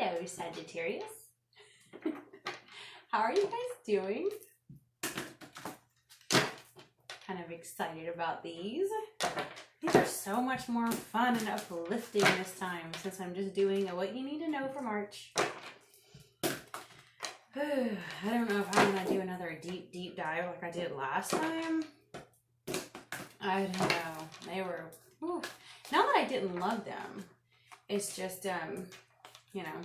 Hello, Sagittarius. How are you guys doing? Kind of excited about these. These are so much more fun and uplifting this time since I'm just doing a what you need to know for March. I don't know if I'm going to do another deep dive like I did last time. I don't know. They were, whew. Not that I didn't love them. It's just, you know,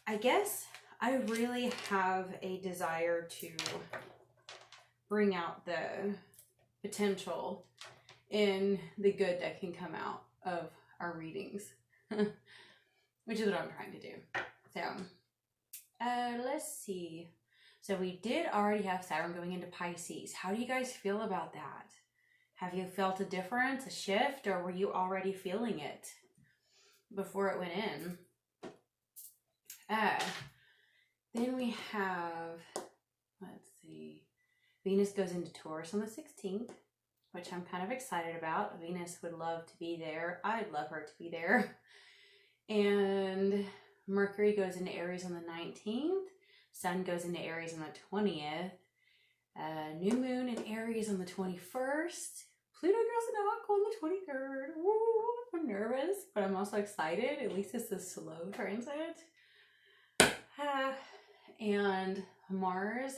I guess I really have a desire to bring out the potential in the good that can come out of our readings, which is what I'm trying to do. So, let's see. So we did already have Saturn going into Pisces. How do you guys feel about that? Have you felt a difference, a shift, or were you already feeling it before it went in? Then we have, let's see, Venus goes into Taurus on the 16th, which I'm kind of excited about. Venus would love to be there. I'd love her to be there. And Mercury goes into Aries on the 19th. Sun goes into Aries on the 20th. New moon in Aries on the 21st. Pluto goes into Aqua on the 23rd. Woo, I'm nervous, but I'm also excited. At least it's a slow transit. And Mars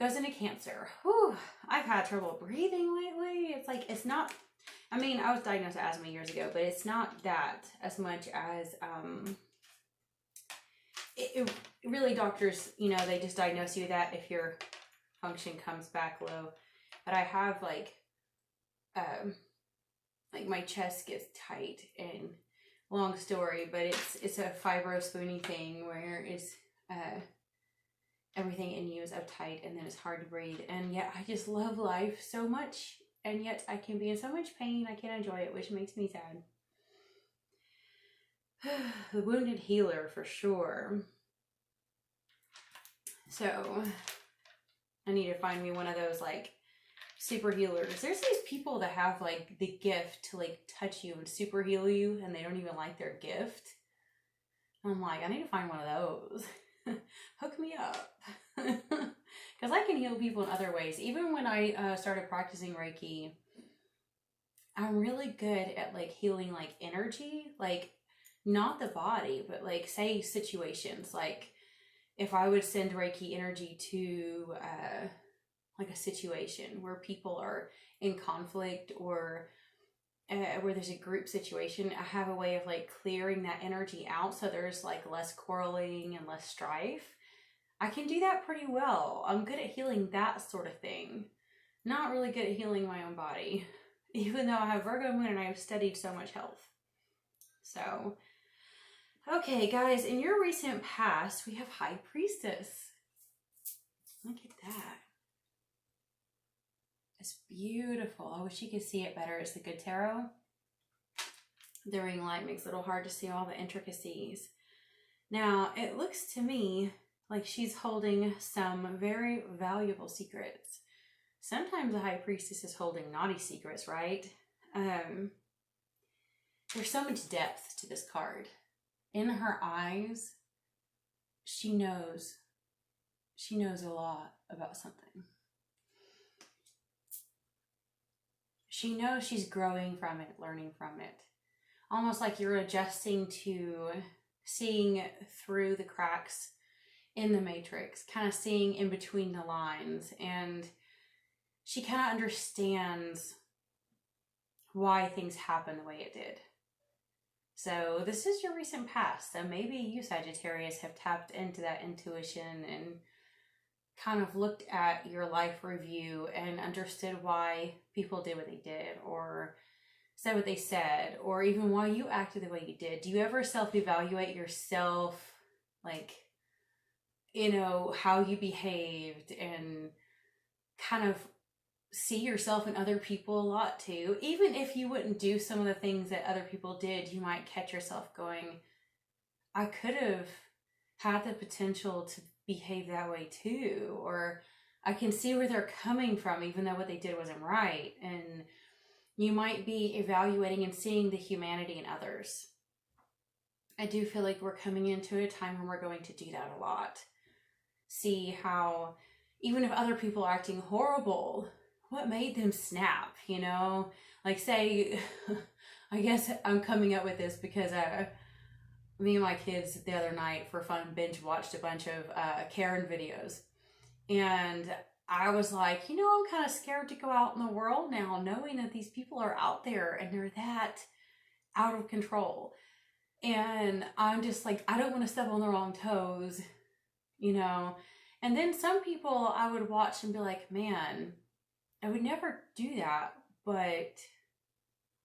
goes into Cancer. Whew, I've had trouble breathing lately. It's like, it's not, I mean, I was diagnosed with asthma years ago, but it's not that as much as, it really doctors, you know, they just diagnose you that if your function comes back low. But I have like my chest gets tight, and long story, but it's a fibro-spoonie thing where it's everything in you is uptight and then it's hard to breathe. And yet I just love life so much, and yet I can be in so much pain I can't enjoy it, which makes me sad. The wounded healer for sure. So I need to find me one of those like super healers. There's these people that have like the gift to like touch you and super heal you, and they don't even like their gift. I'm like, I need to find one of those. Hook me up. Because I can heal people in other ways. Even when I started practicing Reiki, I'm really good at like healing like energy, like not the body, but like say situations. Like if I would send Reiki energy to like a situation where people are in conflict, or where there's a group situation, I have a way of like clearing that energy out so there's like less quarreling and less strife. I can do that pretty well. I'm good at healing that sort of thing. Not really good at healing my own body, even though I have Virgo moon and I've studied so much health. So, okay guys, in your recent past, we have High Priestess. Look at that. It's beautiful. I wish you could see it better. It's the good tarot. The ring light makes it a little hard to see all the intricacies. Now, it looks to me like she's holding some very valuable secrets. Sometimes the High Priestess is holding naughty secrets, right? There's so much depth to this card. In her eyes, she knows a lot about something. She knows she's growing from it, learning from it. Almost like you're adjusting to seeing through the cracks in the matrix, kind of seeing in between the lines. And she kind of understands why things happen the way it did. So this is your recent past. So maybe you, Sagittarius, have tapped into that intuition and kind of looked at your life review and understood why people did what they did, or said what they said, or even why you acted the way you did. Do you ever self-evaluate yourself, like, you know, how you behaved, and kind of see yourself in other people a lot too? Even if you wouldn't do some of the things that other people did, you might catch yourself going, I could have had the potential to behave that way too, or I can see where they're coming from even though what they did wasn't right. And you might be evaluating and seeing the humanity in others. I do feel like we're coming into a time when we're going to do that a lot. See how, even if other people are acting horrible, what made them snap, you know? Like, say, I guess I'm coming up with this because me and my kids the other night for fun binge watched a bunch of Karen videos. And I was like, you know, I'm kind of scared to go out in the world now, knowing that these people are out there and they're that out of control. And I'm just like, I don't want to step on the wrong toes, you know. And then some people I would watch and be like, man, I would never do that. But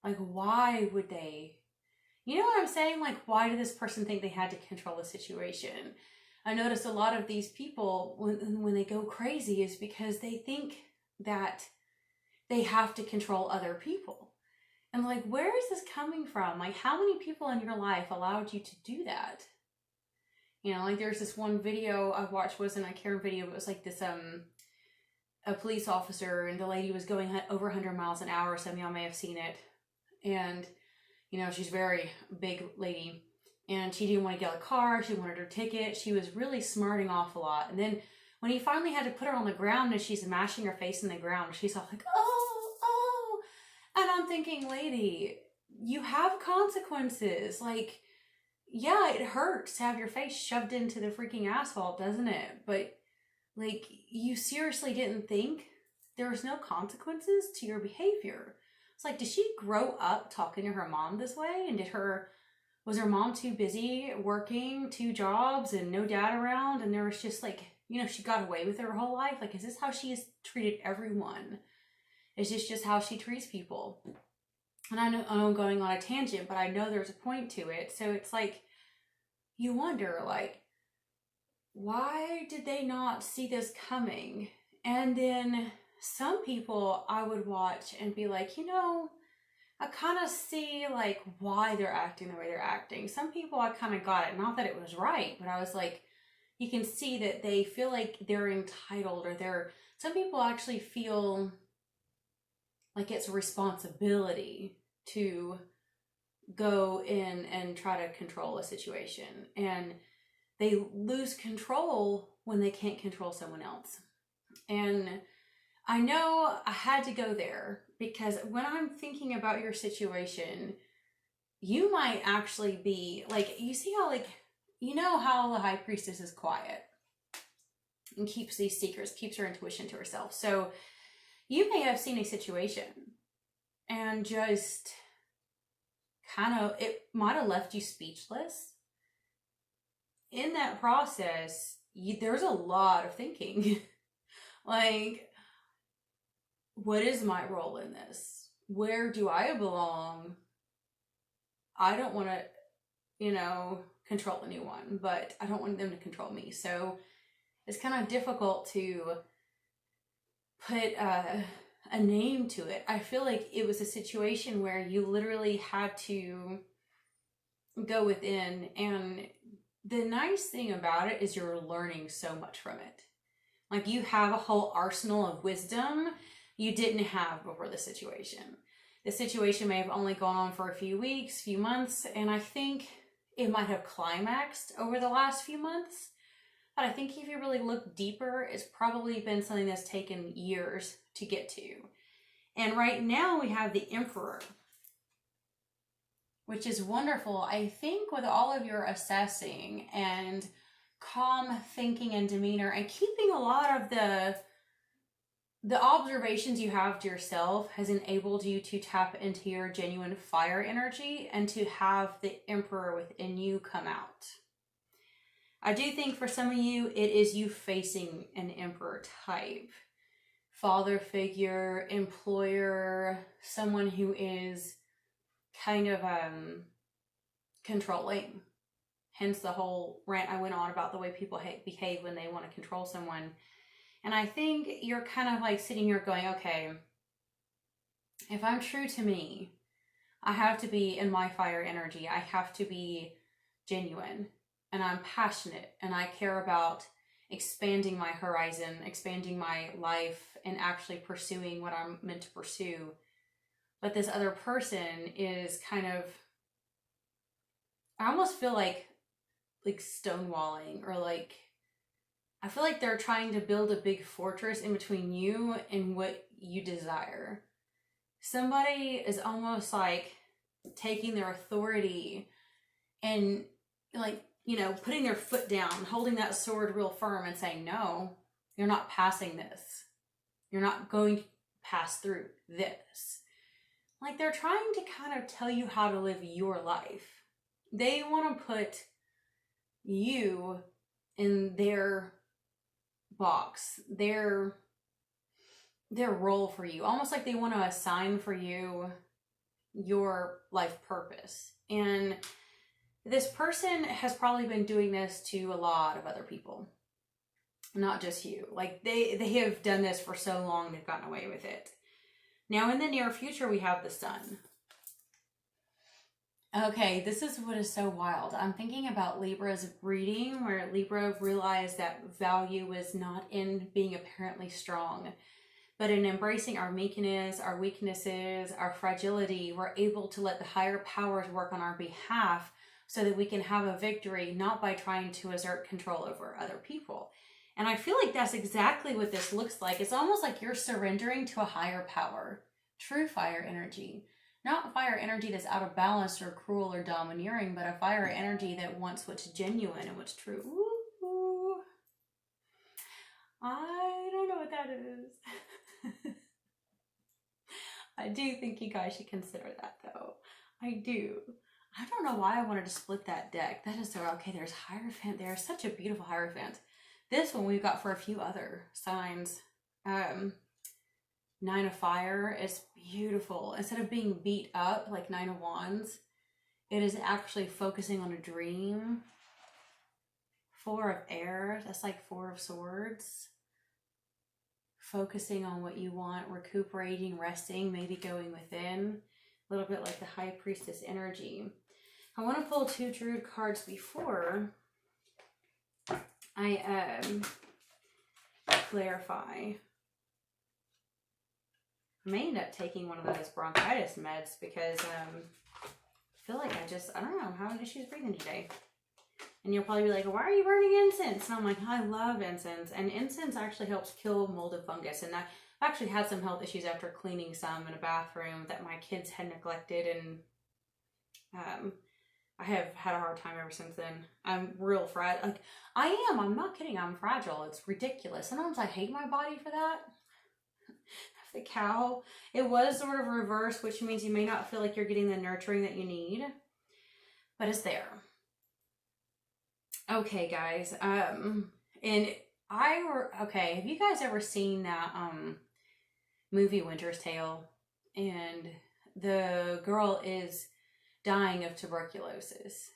like, why would they? You know what I'm saying? Like, why did this person think they had to control the situation? I notice a lot of these people, when they go crazy, is because they think that they have to control other people. And like, where is this coming from? Like, how many people in your life allowed you to do that? You know, like there's this one video I watched, wasn't a Karen video, but it was like this, a police officer, and the lady was going over 100 miles an hour. Some of y'all may have seen it. And, you know, she's a very big lady. And she didn't want to get out of the car. She wanted her ticket. She was really smarting off a lot. And then when he finally had to put her on the ground and she's mashing her face in the ground, she's all like, oh. And I'm thinking, lady, you have consequences. Like, yeah, it hurts to have your face shoved into the freaking asphalt, doesn't it? But, like, you seriously didn't think there was no consequences to your behavior. It's like, did she grow up talking to her mom this way? And was her mom too busy working 2 jobs and no dad around? And there was just like, you know, she got away with it her whole life. Like, is this how she has treated everyone? Is this just how she treats people? And I know I'm going on a tangent, but I know there's a point to it. So it's like, you wonder, like, why did they not see this coming? And then some people I would watch and be like, you know, I kind of see like why they're acting the way they're acting. Some people I kind of got it. Not that it was right, but I was like, you can see that they feel like they're entitled, or some people actually feel like it's a responsibility to go in and try to control a situation. And they lose control when they can't control someone else. And I know I had to go there because when I'm thinking about your situation, you might actually be like, you see how, like, you know how the high priestess is quiet and keeps these secrets, keeps her intuition to herself. So you may have seen a situation and just kind of, it might have left you speechless. In that process, there's a lot of thinking. Like, what is my role in this? Where do I belong? I don't want to, you know, control anyone, but I don't want them to control me. So it's kind of difficult to put a name to it. I feel like it was a situation where you literally had to go within, and the nice thing about it is you're learning so much from it. Like, you have a whole arsenal of wisdom you didn't have before the situation. The situation may have only gone on for a few weeks, few months, and I think it might have climaxed over the last few months. But I think if you really look deeper, it's probably been something that's taken years to get to. And right now we have the Emperor, which is wonderful. I think with all of your assessing and calm thinking and demeanor and keeping a lot of the observations you have to yourself has enabled you to tap into your genuine fire energy and to have the Emperor within you come out. I do think for some of you, it is you facing an Emperor type. Father figure, employer, someone who is kind of controlling. Hence the whole rant I went on about the way people behave when they want to control someone. And I think you're kind of like sitting here going, okay, if I'm true to me, I have to be in my fire energy. I have to be genuine, and I'm passionate, and I care about expanding my horizon, expanding my life, and actually pursuing what I'm meant to pursue. But this other person is kind of, I almost feel like stonewalling, or like, I feel like they're trying to build a big fortress in between you and what you desire. Somebody is almost like taking their authority and, like, you know, putting their foot down, holding that sword real firm and saying, no, you're not passing this. You're not going to pass through this. Like, they're trying to kind of tell you how to live your life. They want to put you in their box, their role for you. Almost like they want to assign for you your life purpose. And this person has probably been doing this to a lot of other people, not just you. Like, they have done this for so long, they've gotten away with it. Now, in the near future, we have the sun. Okay, this is what is so wild. I'm thinking about Libra's reading, where Libra realized that value is not in being apparently strong, but in embracing our weaknesses, our fragility. We're able to let the higher powers work on our behalf so that we can have a victory, not by trying to assert control over other people. And I feel like that's exactly what this looks like. It's almost like you're surrendering to a higher power. True fire energy. Not fire energy that's out of balance or cruel or domineering, but a fire energy that wants what's genuine and what's true. Ooh. I don't know what that is. I do think you guys should consider that, though. I do. I don't know why I wanted to split that deck. That is so okay. There's Hierophant. There's such a beautiful Hierophant. This one we've got for a few other signs. Nine of Fire is beautiful. Instead of being beat up like Nine of Wands, it is actually focusing on a dream. Four of Air, that's like Four of Swords. Focusing on what you want, recuperating, resting, maybe going within. A little bit like the High Priestess energy. I want to pull 2 Druid cards before I clarify. I may end up taking one of those bronchitis meds because I feel like I don't know, I'm having issues breathing today. And you'll probably be like, why are you burning incense? And I'm like, I love incense. And incense actually helps kill mold and fungus. And I've actually had some health issues after cleaning some in a bathroom that my kids had neglected. And I have had a hard time ever since then. I'm real fragile. Like, I'm not kidding. I'm fragile. It's ridiculous. Sometimes I hate my body for that. The cow, it was sort of reverse, which means you may not feel like you're getting the nurturing that you need, but it's there. Okay, guys. And have you guys ever seen that movie Winter's Tale? And the girl is dying of tuberculosis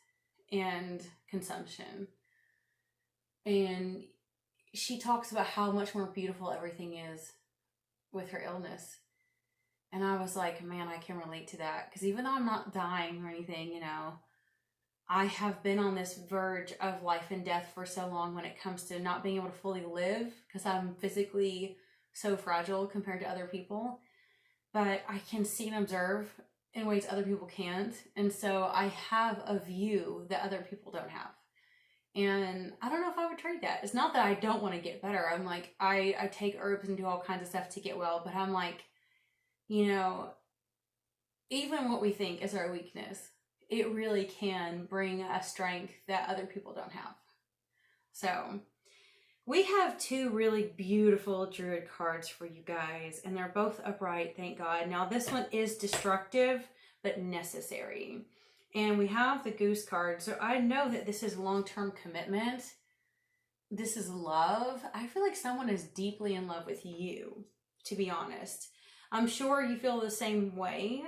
and consumption, and she talks about how much more beautiful everything is with her illness. And I was like, man, I can relate to that, because even though I'm not dying or anything, you know, I have been on this verge of life and death for so long when it comes to not being able to fully live, because I'm physically so fragile compared to other people. But I can see and observe in ways other people can't, and so I have a view that other people don't have. And I don't know if I would trade that. It's not that I don't want to get better. I'm like, I take herbs and do all kinds of stuff to get well, but I'm like, you know, even what we think is our weakness, it really can bring a strength that other people don't have. So we have 2 really beautiful Druid cards for you guys, and they're both upright, thank God. Now this one is destructive, but necessary. And we have the Goose card. So I know that this is long-term commitment. This is love. I feel like someone is deeply in love with you, to be honest. I'm sure you feel the same way.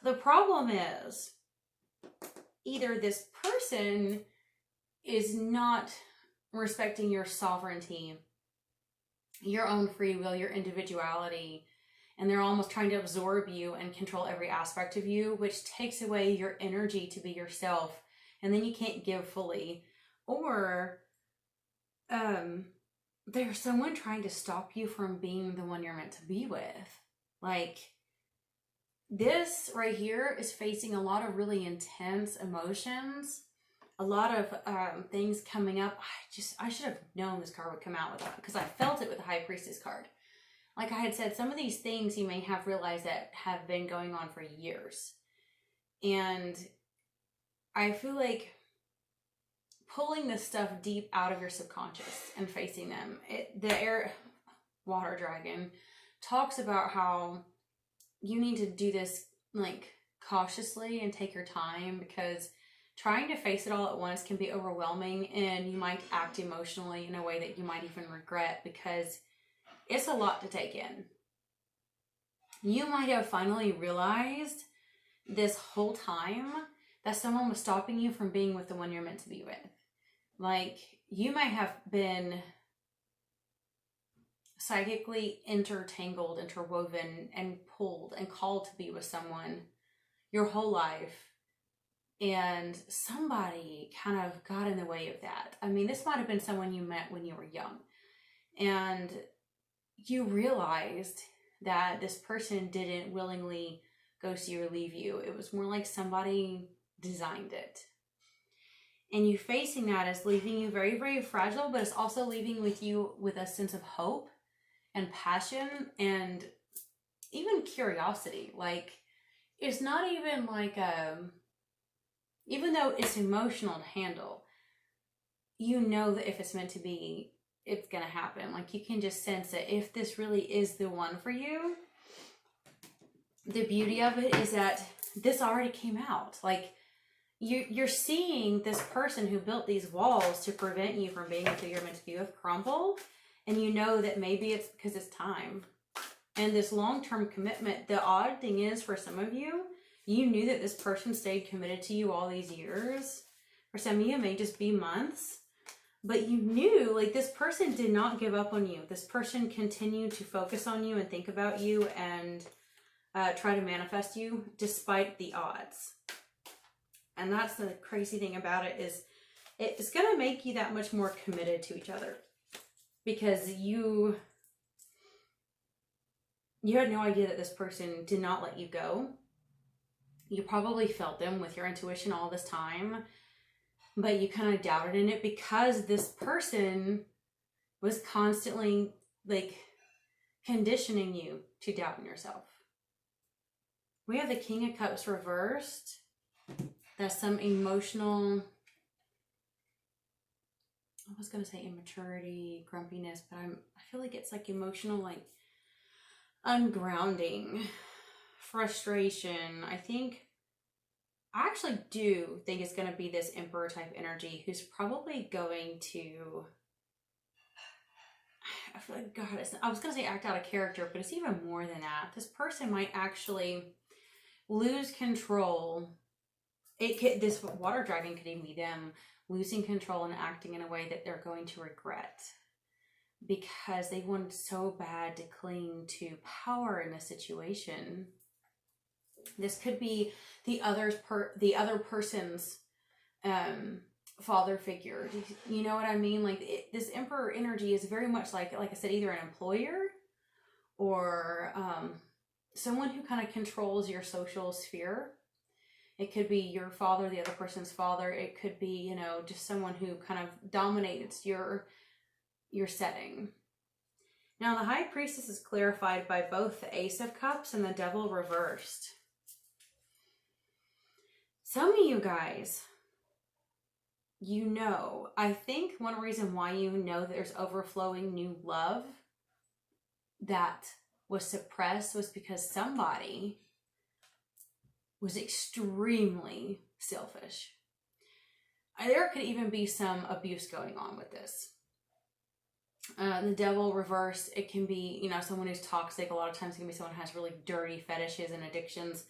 The problem is, either this person is not respecting your sovereignty, your own free will, your individuality, and they're almost trying to absorb you and control every aspect of you, which takes away your energy to be yourself, and then you can't give fully. Or there's someone trying to stop you from being the one you're meant to be with. Like, This right here is facing a lot of really intense emotions, a lot of things coming up. I should have known this card would come out with that, because I felt it with the High Priestess card. Like I had said, some of these things you may have realized that have been going on for years. And I feel like pulling this stuff deep out of your subconscious and facing them. The air water dragon talks about how you need to do this like cautiously and take your time, because trying to face it all at once can be overwhelming, and you might act emotionally in a way that you might even regret, because it's a lot to take in. You might have finally realized this whole time that someone was stopping you from being with the one you're meant to be with. Like, you might have been psychically intertangled, interwoven, and pulled and called to be with someone your whole life, and somebody kind of got in the way of that. I mean, this might have been someone you met when you were young, and you realized that this person didn't willingly ghost you or leave you. It was more like somebody designed it. And you facing that is leaving you very, very fragile, but it's also leaving with you with a sense of hope and passion and even curiosity. Like, it's not even like even though it's emotional to handle, you know that if it's meant to be, it's gonna happen. Like, you can just sense it. If this really is the one for you, the beauty of it is that this already came out. Like, you're seeing this person who built these walls to prevent you from being with who you're meant to be with crumble, and you know that maybe it's because it's time. And this long-term commitment, the odd thing is, for some of you, you knew that this person stayed committed to you all these years. For some of you, it may just be months. But you knew, like, this person did not give up on you. This person continued to focus on you and think about you and try to manifest you despite the odds. And that's the crazy thing about it, is it's going to make you that much more committed to each other. Because you had no idea that this person did not let you go. You probably felt them with your intuition all this time, but you kind of doubted in it because this person was constantly like conditioning you to doubt in yourself. We have the King of Cups reversed. That's some emotional, I was going to say immaturity, grumpiness, but I feel like it's like emotional, like ungrounding, frustration. I actually do think it's going to be this Emperor type energy who's probably going to, I feel like, God, I was going to say act out of character, but it's even more than that. This person might actually lose control. This water dragon could even be them losing control and acting in a way that they're going to regret, because they wanted so bad to cling to power in a situation. This could be the other person's father figure. You know what I mean? Like, this Emperor energy is very much like I said, either an employer or someone who kind of controls your social sphere. It could be your father, the other person's father. It could be, you know, just someone who kind of dominates your setting. Now, the High Priestess is clarified by both the Ace of Cups and the Devil reversed. Some of you guys, you know, I think one reason why you know that there's overflowing new love that was suppressed was because somebody was extremely selfish. There could even be some abuse going on with this. The Devil reverse, it can be, you know, someone who's toxic. A lot of times it can be someone who has really dirty fetishes and addictions.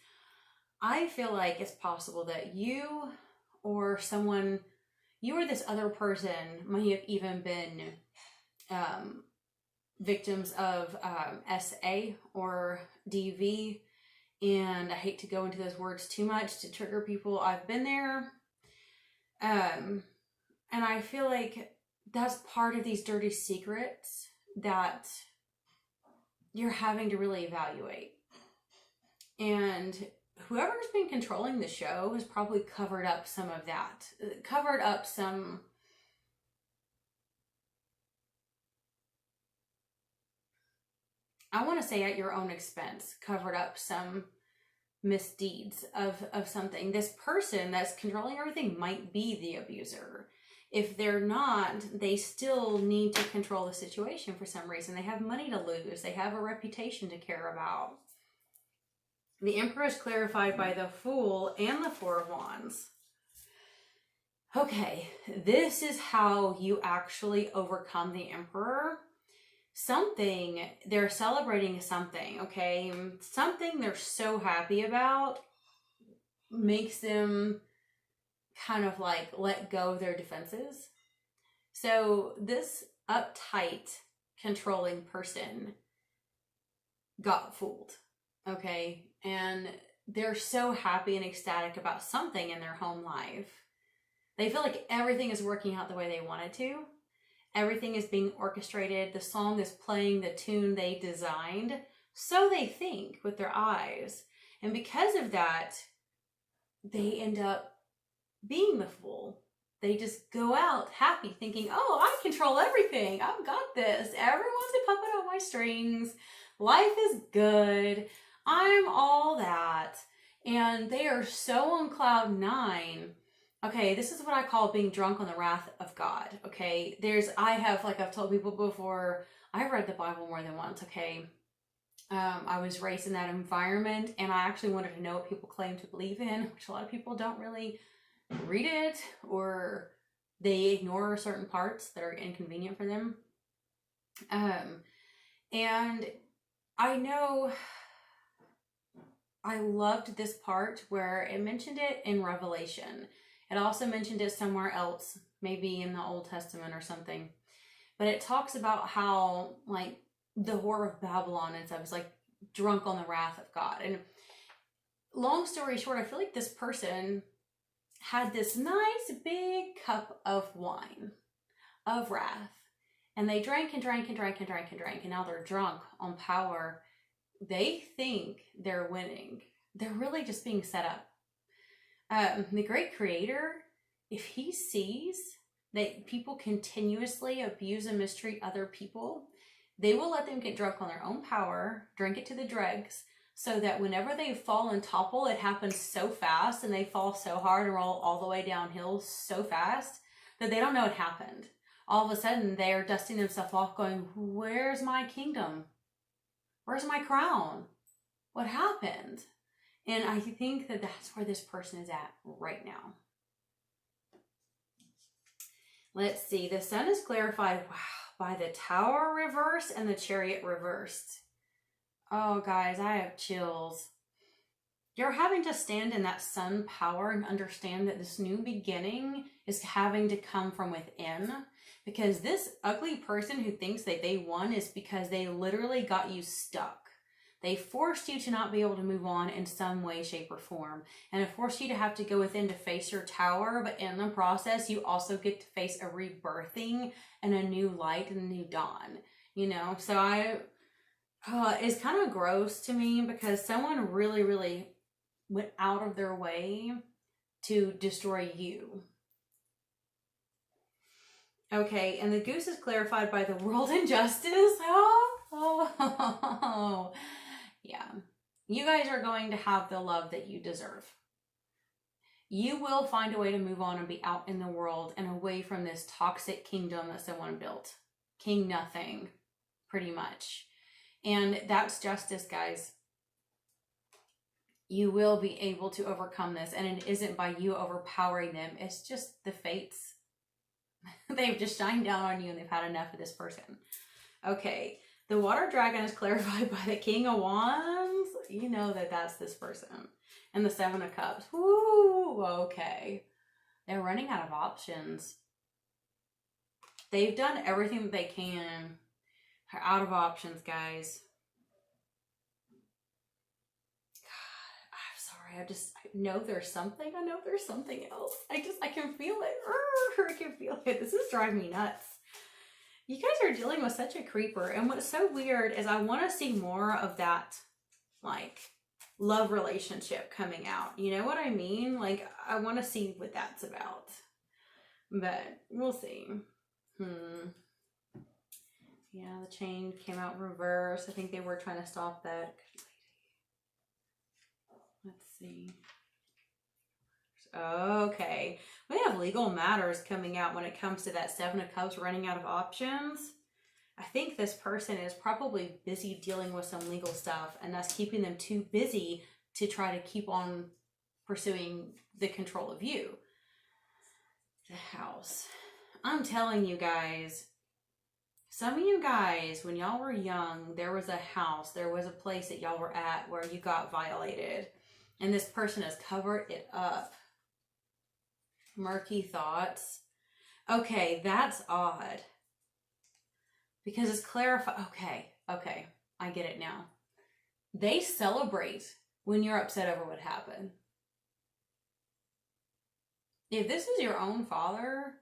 I feel like it's possible that you or this other person might have even been victims of SA or DV. And I hate to go into those words too much to trigger people. I've been there. And I feel like that's part of these dirty secrets that you're having to really evaluate. And whoever's been controlling the show has probably covered up some of that. Covered up some... I want to say at your own expense, covered up some misdeeds of something. This person that's controlling everything might be the abuser. If they're not, they still need to control the situation for some reason. They have money to lose. They have a reputation to care about. The Emperor is clarified by the Fool and the Four of Wands. Okay, this is how you actually overcome the Emperor. They're celebrating something, okay? Something they're so happy about makes them kind of like let go of their defenses. So this uptight, controlling person got fooled, okay? And they're so happy and ecstatic about something in their home life. They feel like everything is working out the way they want it to. Everything is being orchestrated. The song is playing the tune they designed. So they think with their eyes. And because of that, they end up being the fool. They just go out happy thinking, oh, I control everything. I've got this. Everyone's a puppet on my strings. Life is good. I'm all that. And they are so on cloud nine. Okay, this is what I call being drunk on the wrath of God, okay? I've told people before, I've read the Bible more than once, okay? I was raised in that environment, and I actually wanted to know what people claim to believe in, which a lot of people don't really read it, or they ignore certain parts that are inconvenient for them. And I know I loved this part where it mentioned it in Revelation. It also mentioned it somewhere else, maybe in the Old Testament or something. But it talks about how, like, the whore of Babylon and stuff is, like, drunk on the wrath of God. And long story short, I feel like this person had this nice big cup of wine, of wrath. And they drank and drank and drank and drank and drank. And now they're drunk on power. They think they're winning. They're really just being set up. The great creator, if he sees that people continuously abuse and mistreat other people, they will let them get drunk on their own power, drink it to the dregs, so that whenever they fall and topple, it happens so fast and they fall so hard and roll all the way downhill so fast that they don't know it happened. All of a sudden, they are dusting themselves off going, where's my kingdom? Where's my crown? What happened? And I think that that's where this person is at right now. Let's see. The Sun is clarified by the Tower reversed and the Chariot reversed. Oh, guys, I have chills. You're having to stand in that Sun power and understand that this new beginning is having to come from within. Because this ugly person who thinks that they won is because they literally got you stuck. They forced you to not be able to move on in some way, shape, or form. And it forced you to have to go within to face your tower. But in the process, you also get to face a rebirthing and a new light and a new dawn. You know, so it's kind of gross to me because someone really, really went out of their way to destroy you. Okay, and the Goose is clarified by the World Injustice. Oh. Yeah, you guys are going to have the love that you deserve. You will find a way to move on and be out in the world and away from this toxic kingdom that someone built. King nothing, pretty much. And that's justice, guys. You will be able to overcome this, and it isn't by you overpowering them. It's just the fates. They've just shined down on you and they've had enough of this person. Okay. The Water Dragon is clarified by the King of Wands. You know that that's this person. And the Seven of Cups. Woo, okay. They're running out of options. They've done everything that they can. They're out of options, guys. God, I'm sorry. I know there's something. I know there's something else. I can feel it. I can feel it. This is driving me nuts. You guys are dealing with such a creeper. And what's so weird is I want to see more of that, like, love relationship coming out. You know what I mean? Like, I want to see what that's about. But we'll see. Yeah, the chain came out in reverse. I think they were trying to stop that. Let's see. Okay. We have legal matters coming out when it comes to that Seven of Cups running out of options. I think this person is probably busy dealing with some legal stuff, and that's keeping them too busy to try to keep on pursuing the control of you. The House. I'm telling you guys, some of you guys, when y'all were young, there was a house, there was a place that y'all were at where you got violated, and this person has covered it up. Murky thoughts. Okay, that's odd. Because it's clarified. Okay, I get it now. They celebrate when you're upset over what happened. If this is your own father,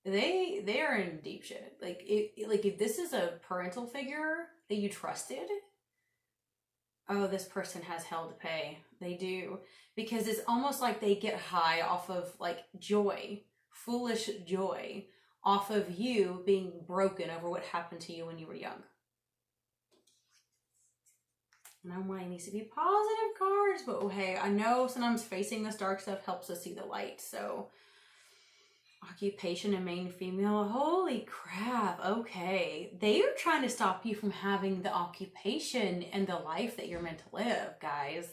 they are in deep shit. Like if this is a parental figure that you trusted, oh, this person has hell to pay. They do. Because it's almost like they get high off of like joy, foolish joy, off of you being broken over what happened to you when you were young. And I'm like, it needs to be positive cards, but oh, hey, I know sometimes facing this dark stuff helps us see the light. So occupation and main female, holy crap. Okay, they are trying to stop you from having the occupation and the life that you're meant to live, guys.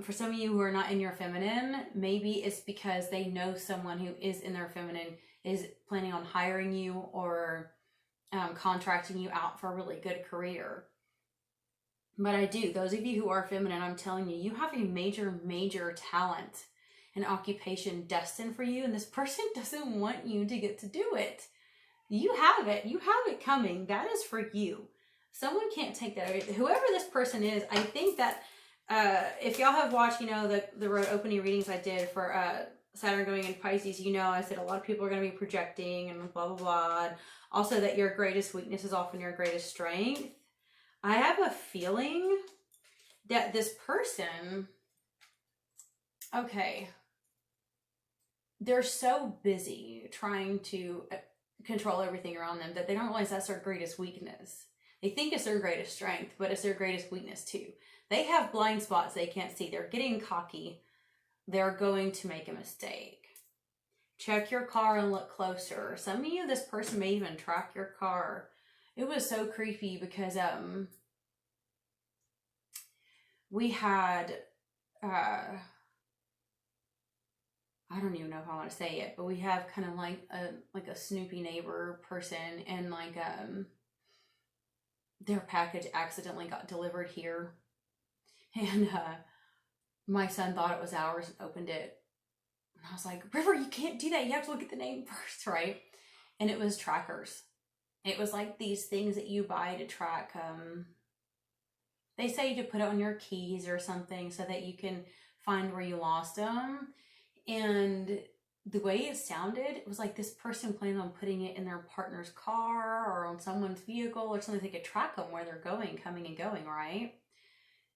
For some of you who are not in your feminine, maybe it's because they know someone who is in their feminine is planning on hiring you or contracting you out for a really good career. But I do. Those of you who are feminine, I'm telling you, you have a major, major talent and occupation destined for you. And this person doesn't want you to get to do it. You have it. You have it coming. That is for you. Someone can't take that away. Whoever this person is, I think that if y'all have watched, the road opening readings I did for Saturn going in Pisces, I said a lot of people are going to be projecting and blah, blah, blah. And also that your greatest weakness is often your greatest strength. I have a feeling that this person, okay, they're so busy trying to control everything around them that they don't realize that's their greatest weakness. They think it's their greatest strength, but it's their greatest weakness too. They have blind spots they can't see. They're getting cocky. They're going to make a mistake. Check your car and look closer. Some of you, this person may even track your car. It was so creepy because we had, I don't even know if I want to say it, but we have kind of like a snoopy neighbor person, and like their package accidentally got delivered here. And my son thought it was ours and opened it. And I was like, River, you can't do that. You have to look at the name first, right? And it was trackers. It was like these things that you buy to track. They say to put it on your keys or something so that you can find where you lost them. And the way it sounded, it was like this person planned on putting it in their partner's car or on someone's vehicle or something. They could track them where they're going, coming and going, right?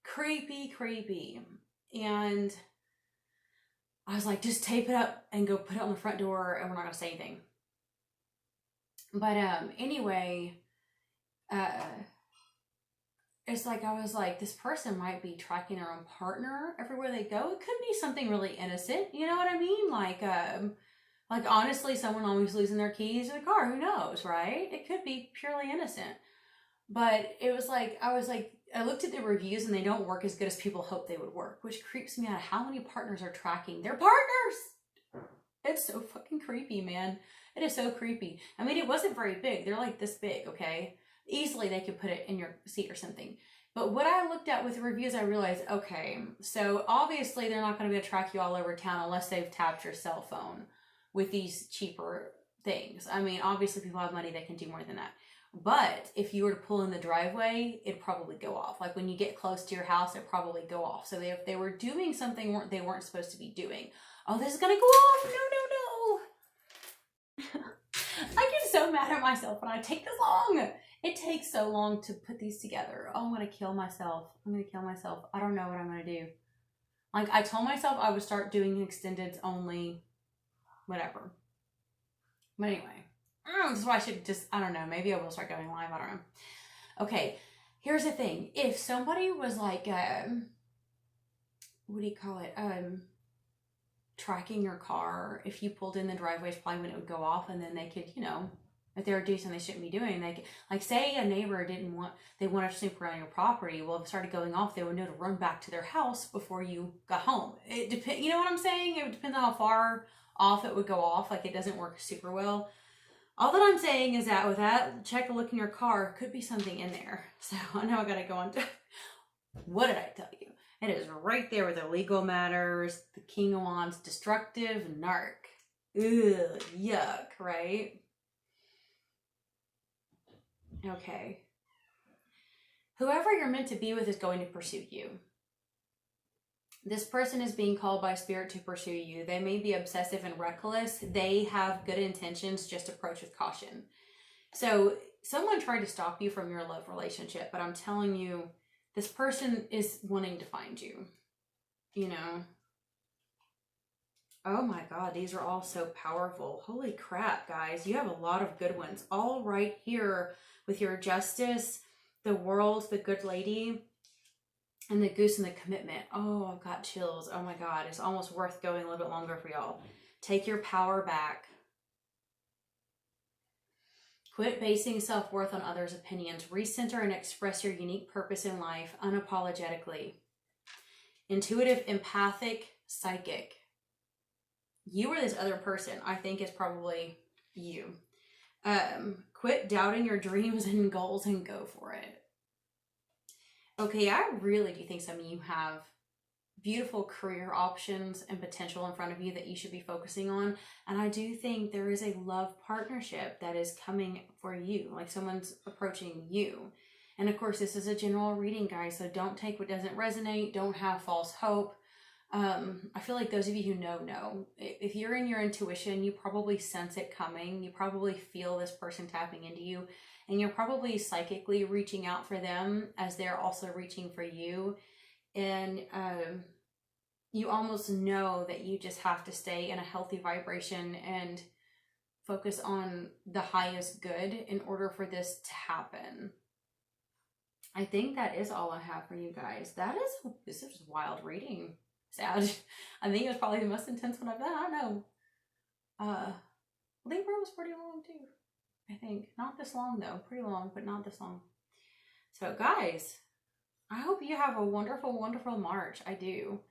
Creepy, creepy. And I was like, just tape it up and go put it on the front door and we're not going to say anything. But anyway, it's like, I was like, this person might be tracking their own partner everywhere they go. It could be something really innocent. You know what I mean? Like honestly, someone always losing their keys to the car. Who knows, right? It could be purely innocent. But it was like, I looked at the reviews and they don't work as good as people hope they would work, which creeps me out. How many partners are tracking their partners? It's so fucking creepy, man. It is so creepy. I mean, it wasn't very big. They're like this big, okay? Easily they could put it in your seat or something. But what I looked at with the reviews, I realized, okay, so obviously they're not going to be able to track you all over town unless they've tapped your cell phone with these cheaper things. I mean, obviously people have money, they can do more than that. But if you were to pull in the driveway, it'd probably go off. Like when you get close to your house, it'd probably go off. So if they were doing something they weren't supposed to be doing, oh, this is going to go off. No. I get so mad at myself when I take this long. It takes so long to put these together. Oh, I'm going to kill myself. I'm going to kill myself. I don't know what I'm going to do. Like, I told myself I would start doing extendeds only, whatever. But anyway, this is why I should just, I don't know, maybe I will start going live. I don't know. Okay, here's the thing. If somebody was like, what do you call it? Tracking your car, if you pulled in the driveway, it's probably when it would go off, and then they could, you know, if they were doing something they shouldn't be doing, they could, like, say a neighbor they wanted to snoop around your property. Well, if it started going off, they would know to run back to their house before you got home. It depends, you know what I'm saying? It would depend on how far off it would go off. Like, it doesn't work super well. All that I'm saying is that with that, check a look in your car, could be something in there. So I know I gotta go on to, what did I tell you? It is right there with illegal matters, the King of Wands, destructive, narc. Ugh, yuck, right? Okay. Whoever you're meant to be with is going to pursue you. This person is being called by spirit to pursue you. They may be obsessive and reckless. They have good intentions, just approach with caution. So someone tried to stop you from your love relationship, but I'm telling you, this person is wanting to find you, you know. Oh my God, these are all so powerful. Holy crap, guys. You have a lot of good ones all right here with your Justice, the World, the Good Lady, and the Goose and the Commitment. Oh, I've got chills. Oh my God, it's almost worth going a little bit longer for y'all. Take your power back. Quit basing self-worth on others' opinions. Recenter and express your unique purpose in life unapologetically. Intuitive, empathic, psychic. You or this other person, I think, is probably you. Quit doubting your dreams and goals and go for it. Okay, I really do think some of you have beautiful career options and potential in front of you that you should be focusing on. And I do think there is a love partnership that is coming for you, like someone's approaching you. And of course, this is a general reading, guys, so don't take what doesn't resonate. Don't have false hope. I feel like those of you who know. If you're in your intuition, you probably sense it coming. You probably feel this person tapping into you, and you're probably psychically reaching out for them as they're also reaching for you. And you almost know that you just have to stay in a healthy vibration and focus on the highest good in order for this to happen. I think that is all I have for you guys. This is wild reading. Sad. I think it was probably the most intense one I've done. I don't know. Libra was pretty long too, I think. Not this long though. Pretty long, but not this long. So guys, I hope you have a wonderful, wonderful March. I do.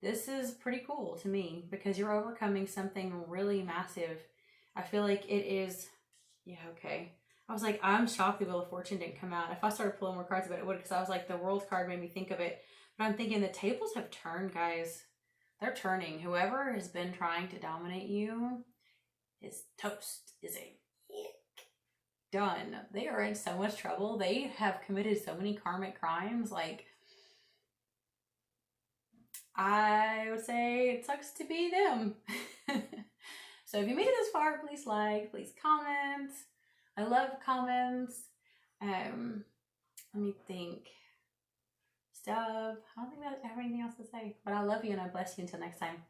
This is pretty cool to me because you're overcoming something really massive. I feel like it is, yeah, okay. I was like, I'm shocked the Wheel of Fortune didn't come out. If I started pulling more cards about it, would, because I was like, the World card made me think of it. But I'm thinking the tables have turned, guys. They're turning. Whoever has been trying to dominate you is toast. Is a done. They are in so much trouble. They have committed so many karmic crimes. Like, I would say it sucks to be them. So if you made it this far, please like, please comment. I love comments. Let me think. Stuff. I don't think I have anything else to say, but I love you and I bless you until next time.